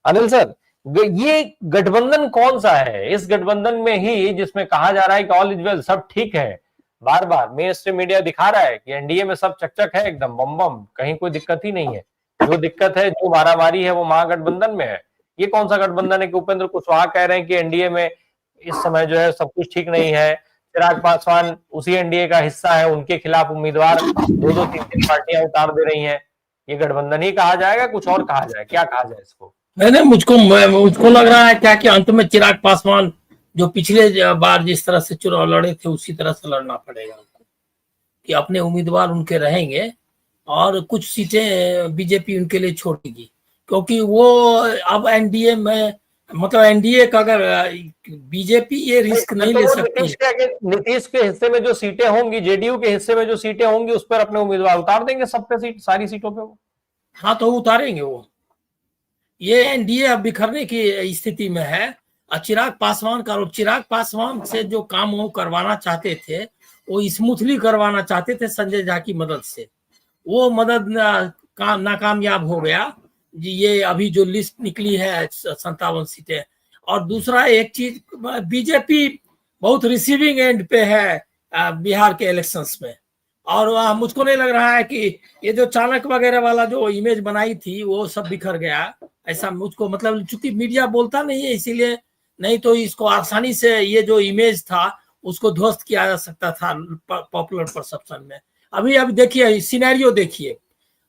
Anil sir, ये गठबंधन कौन सा है? इस गठबंधन में ही जिसमें कहा जा रहा है कि ऑल इज वेल, सब ठीक है, बार बार मेन स्ट्रीम मीडिया दिखा रहा है कि एनडीए में सब चकचक है, एकदम बम बम, कहीं कोई दिक्कत ही नहीं है। जो दिक्कत है, जो मारामारी है, वो महागठबंधन में है। ये कौन सा गठबंधन है कि उपेंद्र कुशवाहा कह रहे हैं कि एनडीए में इस समय जो है सब कुछ ठीक नहीं है, चिराग पासवान उसी एनडीए का हिस्सा है, उनके खिलाफ उम्मीदवार दो दो तीन तीन पार्टियां उतार दे रही हैं। ये गठबंधन ही कहा जाएगा, कुछ और कहा जाए? क्या कहा जाए इसको? नहीं, मुझको लग रहा है क्या कि अंत में चिराग पासवान जो पिछले बार जिस तरह से चुनाव लड़े थे उसी तरह से लड़ना पड़ेगा उनको, कि अपने उम्मीदवार उनके रहेंगे और कुछ सीटें बीजेपी उनके लिए छोड़ेगी, क्योंकि वो अब एनडीए में, मतलब एनडीए का अगर बीजेपी ये रिस्क नहीं ले सकती है। नीतीश के हिस्से में जो सीटें होंगी, जेडीयू के हिस्से में जो सीटें होंगी, उस पर अपने उम्मीदवार उतार देंगे, सब पे सीट, सारी सीटों पे वो। हाँ, तो उतारेंगे वो। ये एनडीए अब बिखरने की स्थिति में है। चिराग पासवान से जो काम वो करवाना चाहते थे, वो स्मूथली करवाना चाहते थे संजय झा की मदद से। वो मदद नाकामयाब हो गया। ये अभी जो लिस्ट निकली है 57 सीटें। और दूसरा एक चीज, बीजेपी बहुत रिसीविंग एंड पे है बिहार के इलेक्शंस में। और मुझको नहीं लग रहा है कि ये जो चाणक्य वगैरह वाला जो इमेज बनाई थी वो सब बिखर गया, ऐसा मुझको, मतलब चूंकि मीडिया बोलता नहीं है इसीलिए, नहीं तो इसको आसानी से ये जो इमेज था उसको ध्वस्त किया जा सकता था पॉपुलर परसेप्शन में। अभी देखिए सिनेरियो देखिए।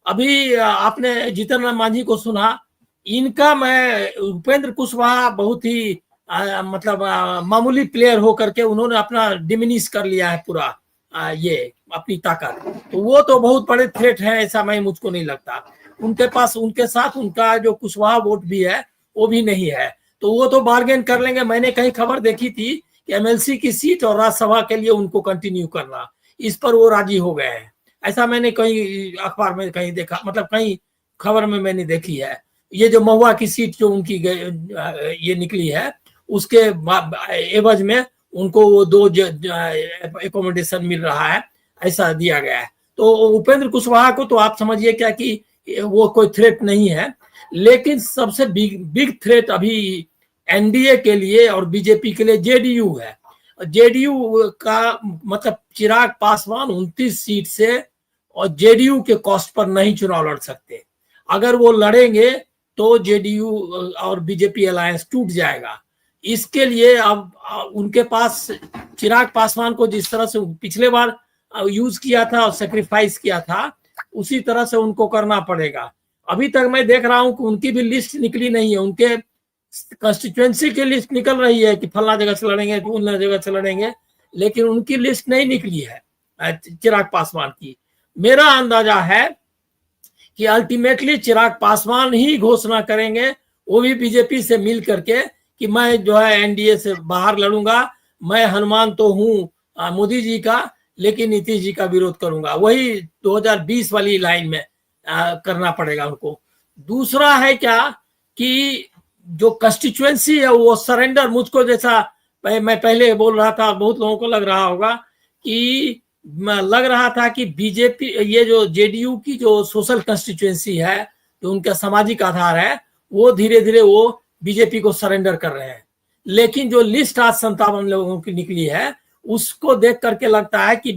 अभी आपने जीतन राम मांझी को सुना, इनका मैं उपेंद्र कुशवाहा बहुत ही मतलब मामूली प्लेयर होकर के उन्होंने अपना डिमिनिश कर लिया है पूरा ये अपनी ताकत। तो वो तो बहुत बड़े थ्रेट है, ऐसा मैं मुझको नहीं लगता। उनके पास, उनके साथ उनका जो कुशवाहा वोट भी है वो भी नहीं है, तो वो तो बार्गेन कर लेंगे। मैंने कहीं खबर देखी थी कि एमएलसी की सीट और राज्यसभा के लिए उनको कंटिन्यू करना, इस पर वो राजी हो गए हैं। ऐसा मैंने कहीं अखबार में कहीं देखा, मतलब कहीं खबर में मैंने देखी है। ये जो महुआ की सीट जो उनकी ये निकली है, उसके एवज में उनको वो 2 एकोमोडेशन मिल रहा है, ऐसा दिया गया है। तो उपेंद्र कुशवाहा को तो आप समझिए क्या कि वो कोई थ्रेट नहीं है। लेकिन सबसे बिग थ्रेट अभी एनडीए के लिए और बीजेपी के लिए जेडीयू है। जेडीयू का मतलब चिराग पासवान 29 सीट से और जेडीयू के कॉस्ट पर नहीं चुनाव लड़ सकते। अगर वो लड़ेंगे तो जेडीयू और बीजेपी अलायंस टूट जाएगा। इसके लिए अब उनके पास चिराग पासवान को जिस तरह से पिछले बार यूज किया था और सेक्रीफाइस किया था, उसी तरह से उनको करना पड़ेगा। अभी तक मैं देख रहा हूं कि उनकी भी लिस्ट निकली नहीं है। उनके कंस्टिट्यूएंसी की लिस्ट निकल रही है कि फला जगह से लड़ेंगे, उन जगह से लड़ेंगे, लेकिन उनकी लिस्ट नहीं निकली है चिराग पासवान की। मेरा अंदाजा है कि अल्टीमेटली चिराग पासवान ही घोषणा करेंगे, वो भी बीजेपी से मिल करके, कि मैं जो है एनडीए से बाहर लड़ूंगा। मैं हनुमान तो हूं मोदी जी का, लेकिन नीतीश जी का विरोध करूंगा। वही 2020 वाली लाइन में करना पड़ेगा उनको। दूसरा है क्या कि जो कंस्टिट्यूएंसी है वो सरेंडर, मुझको जैसा मैं पहले बोल रहा था, बहुत लोगों को लग रहा होगा कि लग रहा था कि बीजेपी, ये जो जेडीयू की जो सोशल कंस्टिट्यूएंसी है, जो उनका सामाजिक आधार है, वो धीरे धीरे वो बीजेपी को सरेंडर कर रहे हैं। लेकिन जो लिस्ट आज 57 लोगों की निकली है, उसको देख करके लगता है कि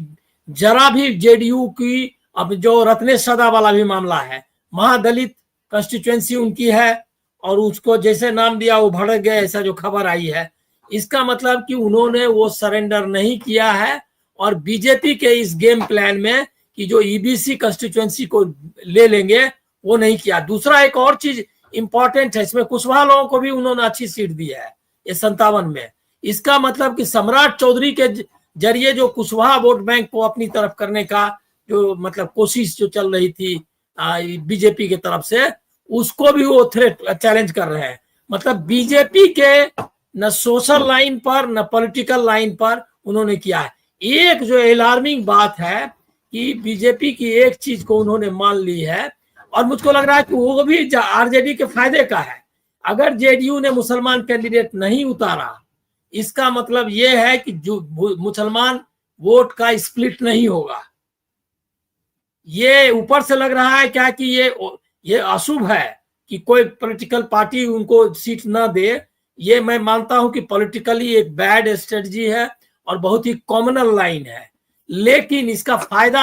जरा भी जेडीयू की, अब जो रत्नेश सदा वाला भी मामला है, महादलित कंस्टिट्यूएंसी उनकी है और उसको जैसे नाम दिया वो भड़क गए, ऐसा जो खबर आई है। इसका मतलब कि उन्होंने वो सरेंडर नहीं किया है और बीजेपी के इस गेम प्लान में कि जो ईबीसी कंस्टिट्यूएंसी को ले लेंगे, वो नहीं किया। दूसरा एक और चीज इंपॉर्टेंट है इसमें, कुशवाहा लोगों को भी उन्होंने अच्छी सीट दी है ये 57 में। इसका मतलब कि सम्राट चौधरी के जरिए जो कुशवाहा वोट बैंक को अपनी तरफ करने का जो मतलब कोशिश जो चल रही थी बीजेपी के तरफ से, उसको भी वो थ्रेट चैलेंज कर रहे हैं। मतलब बीजेपी के न सोशल लाइन पर न पॉलिटिकल लाइन पर उन्होंने किया है। एक जो अलार्मिंग बात है कि बीजेपी की एक चीज को उन्होंने मान ली है, और मुझको लग रहा है कि वो भी आरजेडी के फायदे का है। अगर जेडीयू ने मुसलमान कैंडिडेट नहीं उतारा, इसका मतलब ये है कि जो मुसलमान वोट का स्प्लिट नहीं होगा। ये ऊपर से लग रहा है क्या कि ये अशुभ है, कि कोई पॉलिटिकल पार्टी उनको सीट ना दे, ये मैं मानता हूं कि पॉलिटिकली एक बैड स्ट्रेटजी है और बहुत ही कॉमनल लाइन है। लेकिन इसका फायदा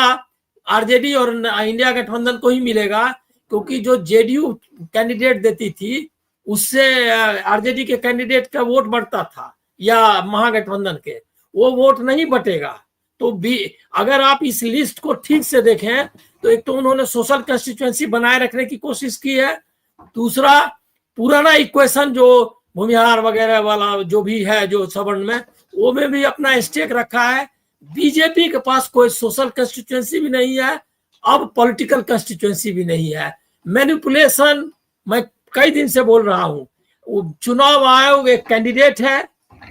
आरजेडी और इंडिया गठबंधन को ही मिलेगा, क्योंकि जो जेडीयू कैंडिडेट देती थी उससे आरजेडी के कैंडिडेट का वोट बढ़ता था, या महागठबंधन के, वो वोट नहीं बटेगा। तो भी अगर आप इस लिस्ट को ठीक से देखें तो एक तो उन्होंने सोशल कंस्टिट्यूएंसी बनाए रखने की कोशिश की है, दूसरा पुराना इक्वेशन जो भूमिहार वगैरह वाला जो भी है जो सवर्ण में, वो में भी अपना स्टेक रखा है। बीजेपी के पास कोई सोशल कंस्टिट्यूएंसी भी नहीं है, अब पॉलिटिकल कंस्टिट्यूएंसी भी नहीं है। मैनिपुलेशन, मैं कई दिन से बोल रहा हूं, चुनाव आयोग एक कैंडिडेट है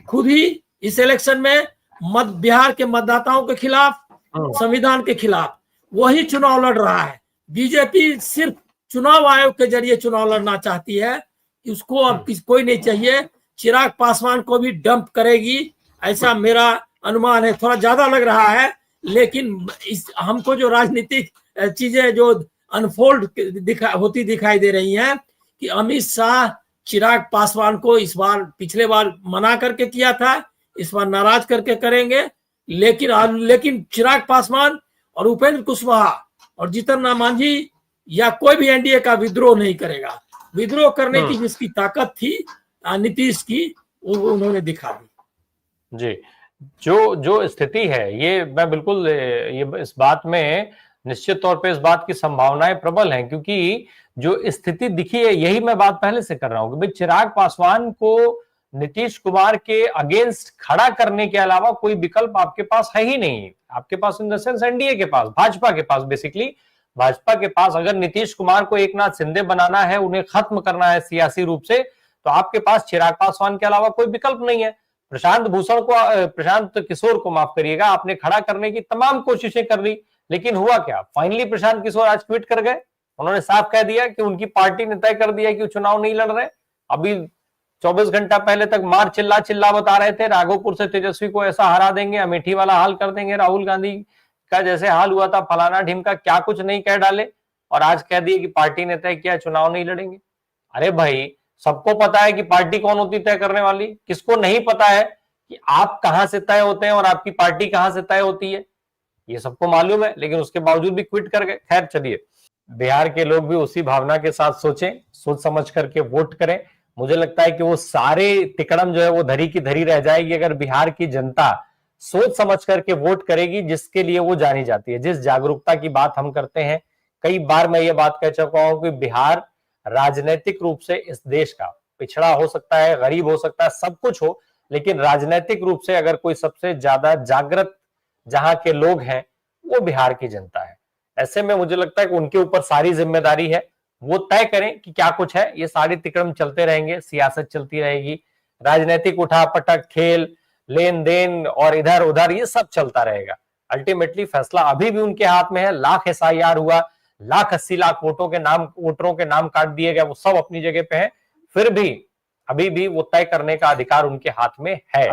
खुद ही इस इलेक्शन में बिहार के मतदाताओं के खिलाफ, संविधान के खिलाफ वही चुनाव लड़ रहा है। बीजेपी सिर्फ चुनाव आयोग के जरिए चुनाव लड़ना चाहती है, उसको अब कोई नहीं चाहिए। चिराग पासवान को भी डंप करेगी, ऐसा मेरा अनुमान है। थोड़ा ज्यादा लग रहा है, लेकिन हमको जो राजनीतिक चीजें जो अनफोल्ड होती दिखाई दे रही हैं कि अमित शाह चिराग पासवान को इस बार, पिछले बार मना करके किया था, इस बार नाराज करके करेंगे। लेकिन चिराग पासवान और उपेंद्र कुशवाहा और जीतन राम मांझी या कोई भी एनडीए का विद्रोह नहीं करेगा। विद्रोह करने की जिसकी ताकत थी नीतीश की, वो उन्होंने दिखा दी। जी, जो स्थिति है, ये मैं बिल्कुल ये इस बात में निश्चित तौर पे इस बात की संभावनाएं प्रबल हैं, क्योंकि जो स्थिति दिखी है, यही मैं बात पहले से कर रहा हूं कि भाई चिराग पासवान को नीतीश कुमार के अगेंस्ट खड़ा करने के अलावा कोई विकल्प आपके पास है ही नहीं। आपके पास इन द सेंस एनडीए के पास, भाजपा के पास, बेसिकली भाजपा के पास अगर नीतीश कुमार को एकनाथ शिंदे बनाना है, उन्हें खत्म करना है सियासी रूप से, तो आपके पास चिराग पासवान के अलावा कोई विकल्प नहीं है। प्रशांत किशोर को माफ करिएगा, आपने खड़ा करने की तमाम कोशिशें कर ली, लेकिन हुआ क्या? फाइनली प्रशांत किशोर आज ट्वीट कर गए। उन्होंने साफ कह दिया कि उनकी पार्टी ने तय कर दिया कि वो चुनाव नहीं लड़ रहे। अभी 24 घंटा पहले तक मार चिल्ला बता रहे थे राघोपुर से तेजस्वी को ऐसा हरा देंगे, अमेठी वाला हाल कर देंगे, राहुल गांधी का जैसे हाल हुआ था, फलाना ढिमका, क्या कुछ नहीं कह डाले, और आज कह दिए कि पार्टी ने तय किया चुनाव नहीं लड़ेंगे। अरे भाई, सबको पता है कि पार्टी कौन होती तय करने वाली, किसको नहीं पता है कि आप कहां से तय होते हैं और आपकी पार्टी कहां से तय होती है? ये सबको मालूम है, लेकिन उसके बावजूद भी क्विट कर गए। खैर चलिए, बिहार के लोग भी उसी भावना के साथ सोचें, सोच समझ करके वोट करें। मुझे लगता है कि वो सारे तिकड़म जो है वो धरी की धरी रह जाएगी अगर बिहार की जनता सोच समझ करके वोट करेगी, जिसके लिए वो जानी जाती है। जिस जागरूकता की बात हम करते हैं, कई बार मैं ये बात कह चुका हूं कि बिहार राजनीतिक रूप से इस देश का पिछड़ा हो सकता है, गरीब हो सकता है, सब कुछ हो, लेकिन राजनीतिक रूप से अगर कोई सबसे ज्यादा जागृत जहां के लोग हैं, वो बिहार की जनता है। ऐसे में मुझे लगता है कि उनके ऊपर सारी जिम्मेदारी है, वो तय करें कि क्या कुछ है। ये सारे तिकड़म चलते रहेंगे, सियासत चलती रहेगी, राजनीतिक उठापटक, खेल, लेन देन और इधर उधर ये सब चलता रहेगा। अल्टीमेटली फैसला अभी भी उनके हाथ में है। लाख एसआईआर हुआ, 1,80,00,000 वोटरों के नाम काट दिए गए, वो सब अपनी जगह पे हैं, फिर भी अभी भी वो तय करने का अधिकार उनके हाथ में है।